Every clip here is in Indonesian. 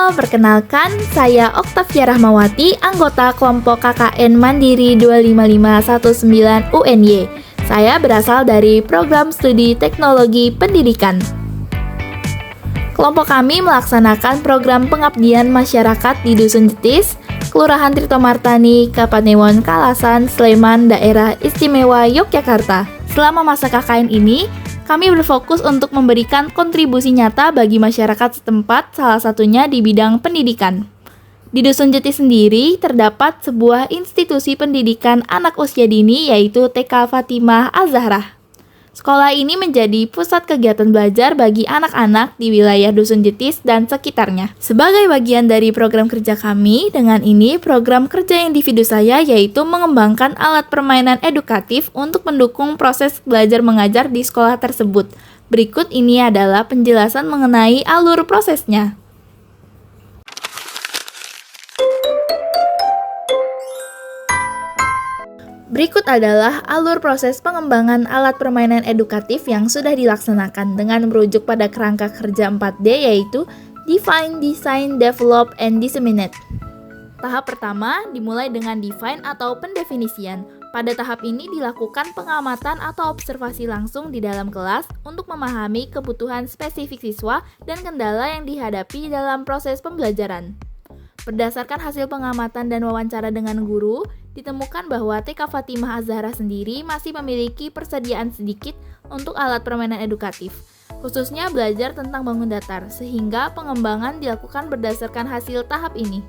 Halo, perkenalkan saya Oktavia Rahmawati, anggota kelompok KKN Mandiri 25519 UNY. Saya berasal dari program studi teknologi pendidikan. Kelompok kami melaksanakan program pengabdian masyarakat di Dusun Jetis, Kelurahan Tirtomartani, Kapanewon, Kalasan, Sleman, Daerah Istimewa Yogyakarta. Selama masa KKN ini, kami berfokus untuk memberikan kontribusi nyata bagi masyarakat setempat, salah satunya di bidang pendidikan. Di Dusun Jetis sendiri terdapat sebuah institusi pendidikan anak usia dini yaitu TK Fatimah Az-Zahrah. Sekolah ini menjadi pusat kegiatan belajar bagi anak-anak di wilayah Dusun Jetis dan sekitarnya. Sebagai bagian dari program kerja kami, dengan ini program kerja individu saya yaitu mengembangkan alat permainan edukatif untuk mendukung proses belajar mengajar di sekolah tersebut. Berikut ini adalah penjelasan mengenai alur prosesnya. Berikut adalah alur proses pengembangan alat permainan edukatif yang sudah dilaksanakan dengan merujuk pada kerangka kerja 4D yaitu Define, Design, Develop, and Disseminate. Tahap pertama dimulai dengan define atau pendefinisian. Pada tahap ini dilakukan pengamatan atau observasi langsung di dalam kelas untuk memahami kebutuhan spesifik siswa dan kendala yang dihadapi dalam proses pembelajaran. Berdasarkan hasil pengamatan dan wawancara dengan guru, ditemukan bahwa TK Fatimah Az-Zahrah sendiri masih memiliki persediaan sedikit untuk alat permainan edukatif, khususnya belajar tentang bangun datar, sehingga pengembangan dilakukan berdasarkan hasil tahap ini.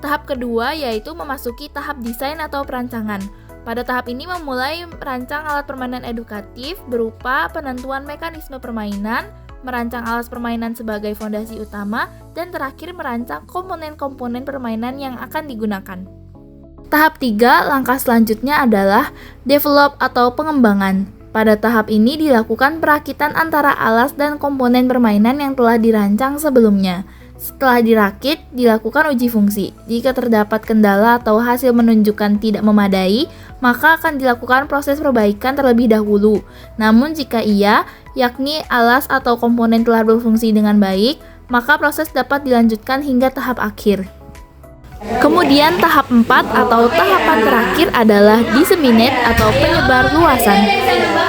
Tahap kedua yaitu memasuki tahap desain atau perancangan. Pada tahap ini memulai merancang alat permainan edukatif berupa penentuan mekanisme permainan, merancang alat permainan sebagai fondasi utama, dan terakhir merancang komponen-komponen permainan yang akan digunakan. Tahap 3, langkah selanjutnya adalah develop atau pengembangan. Pada tahap ini dilakukan perakitan antara alas dan komponen permainan yang telah dirancang sebelumnya. Setelah dirakit, dilakukan uji fungsi. Jika terdapat kendala atau hasil menunjukkan tidak memadai, maka akan dilakukan proses perbaikan terlebih dahulu. Namun jika iya, yakni alas atau komponen telah berfungsi dengan baik, maka proses dapat dilanjutkan hingga tahap akhir. Kemudian tahap 4 atau tahapan terakhir adalah disseminate atau penyebar luasan.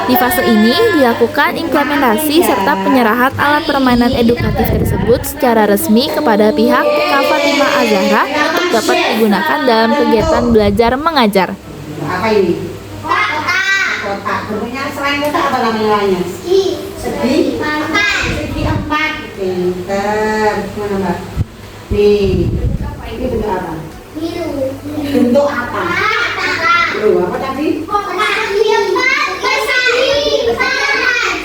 Di fase ini dilakukan implementasi serta penyerahan alat permainan edukatif tersebut secara resmi kepada pihak TK Fatimah Az-Zahrah untuk dapat digunakan dalam kegiatan belajar mengajar. Apa ini? Kotak. Bentuknya selain kotak apa namanya? Segi 4. Pinter. Mana Mbak? Nih. Ini bentuk apa? Bentuk apa? Apa tadi?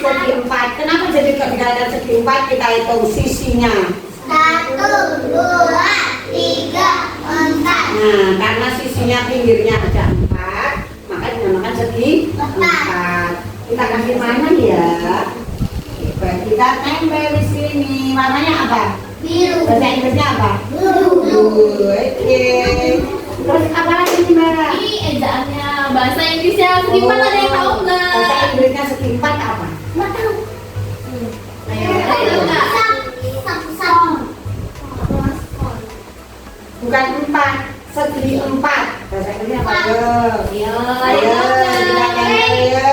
Segi 4. Kenapa jadi dikatakan segi 4? Kita hitung sisinya. 1, 2, 3, 4. Nah, karena sisinya pinggirnya ada 4, maka dinamakan segi 4. Kita kasih mana ya? Kita tempel di sini. Warnanya apa? Biru. Bahasa Inggrisnya apa? Blue. Oke. Terus apa lagi nih Mbak? Ini ejaannya bahasa Inggrisnya segi 4 ada yang tahu nggak? Bahasa Inggrisnya segi 4 apa? Nggak tahu. Ayo Kak. Bukan 4, segi 4. Bahasa Inggrisnya apa? Ayo, Kita tempel ya.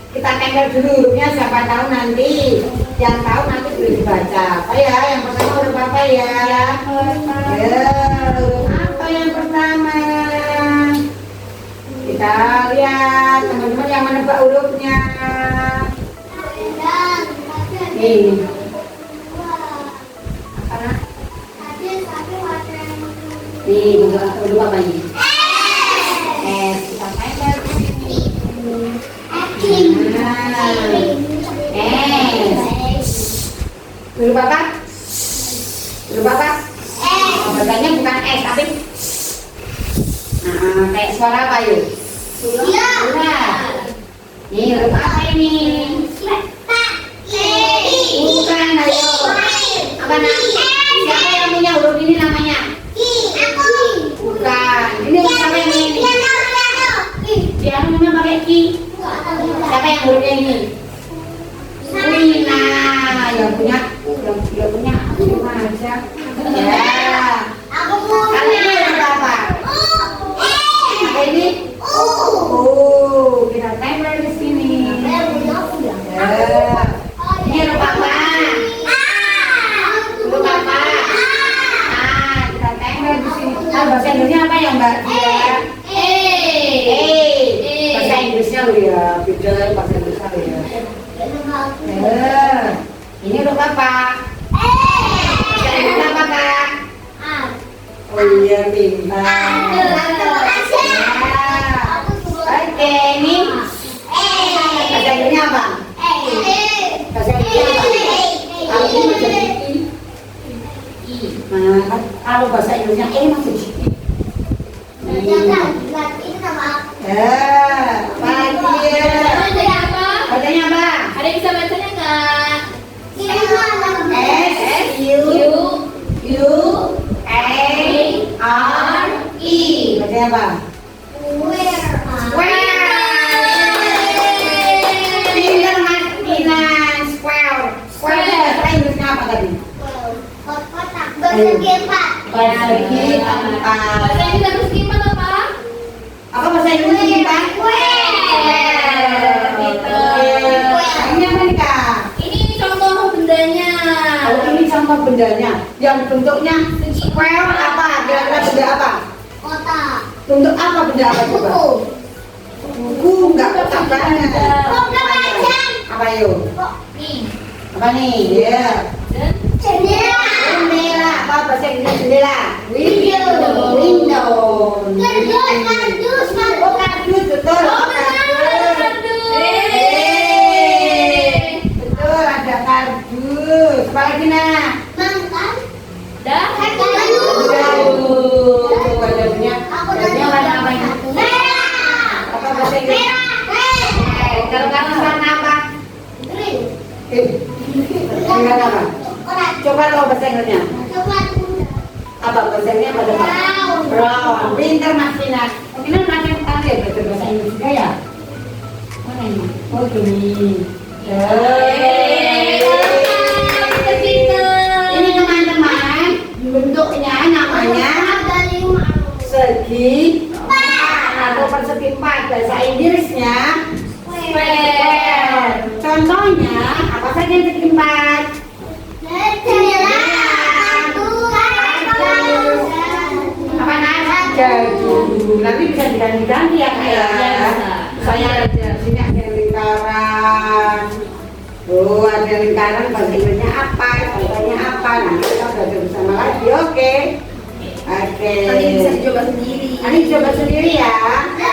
Kita tempel dulu hurufnya, siapa tahu nanti. Yang tahu nanti boleh dibaca. Apa ya? Yang pertama huruf apa ya? Ya, huruf apa yang pertama? Kita lihat teman-teman yang menebak hurufnya. Nih. Apa nak? Nih, huruf apa ini? S. Kita tempel di sini. Huruf apa? Huruf apa? Bacanya bukan S tapi kayak suara apa yuk? Nih huruf apa ini? Bukan, ayo. Apa namanya? Siapa yang punya huruf ini namanya? Bukan. Ini siapa yang ini? Dia namanya pakai Ki. Siapa yang hurufnya ini? Wina. Yang punya, aja. ya Mbak Dia? Bahasa Inggrisnya lo ya, beda bahasa Inggrisnya lo ya. Ini huruf apa? Bahasa Inggrisnya apa Kak? Oh iya, pintar. Oke, ini bahasa Inggrisnya apa? Bahasa Inggrisnya apa? Kalau ini masih I. Nah, kalau bahasa Inggrisnya masih I. Apa lagi ya? Bacanya apa? Ada yang bisa bacanya nggak? S-U-A-R-E. Bacanya apa? Pinter Mas Dinan. Square. Square itu bahasa Inggrisnya apa tadi? Persegi empat. Bahasa Inggris persegi empat apa? Apa bahasa Inggrisnya kita? Ini apa nih Kak? Ini contoh bendanya. Kalau ini contoh bendanya, yang bentuknya square apa? Kira-kira benda apa? Bentuk apa benda apa coba? Buku enggak kotak banget. Apa yuk? Apa nih? Ya. Jendela. Apa bahasa Inggris jendela? Window. Oh, kardus betul. Betul, ada kardus. Apa lagi nah? Bajunya warna apa ini? Apa bahasa Inggris? Kalau kamu warna apa? Warna apa? Coba lo bahasa Inggrisnya. Apa bahasa Inggrisnya pada apa? Brown. Pinter Mas Dinas. Ini macam apa ya bahasa Inggris juga ya? Mana ini? Oh gini. Ini teman-teman, bentuknya namanya segi atau persegi empat. Bahasa Inggrisnya square. Contohnya apa saja yang segi empat? Apa nama? Jadu. Nanti bisa diganti-ganti ya Kak ya. Saya ada sini ada lingkaran. Oh, ada lingkaran bahasa Inggrisnya apa? Contohnya apa? Nanti kita belajar bersama lagi. Oke. Nanti bisa dicoba sendiri. Nanti coba sendiri ya. Oke.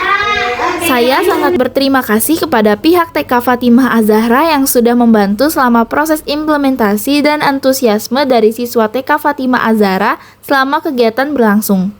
Saya sangat berterima kasih kepada pihak TK Fatimah Az-Zahra yang sudah membantu selama proses implementasi dan antusiasme dari siswa TK Fatimah Az-Zahra selama kegiatan berlangsung.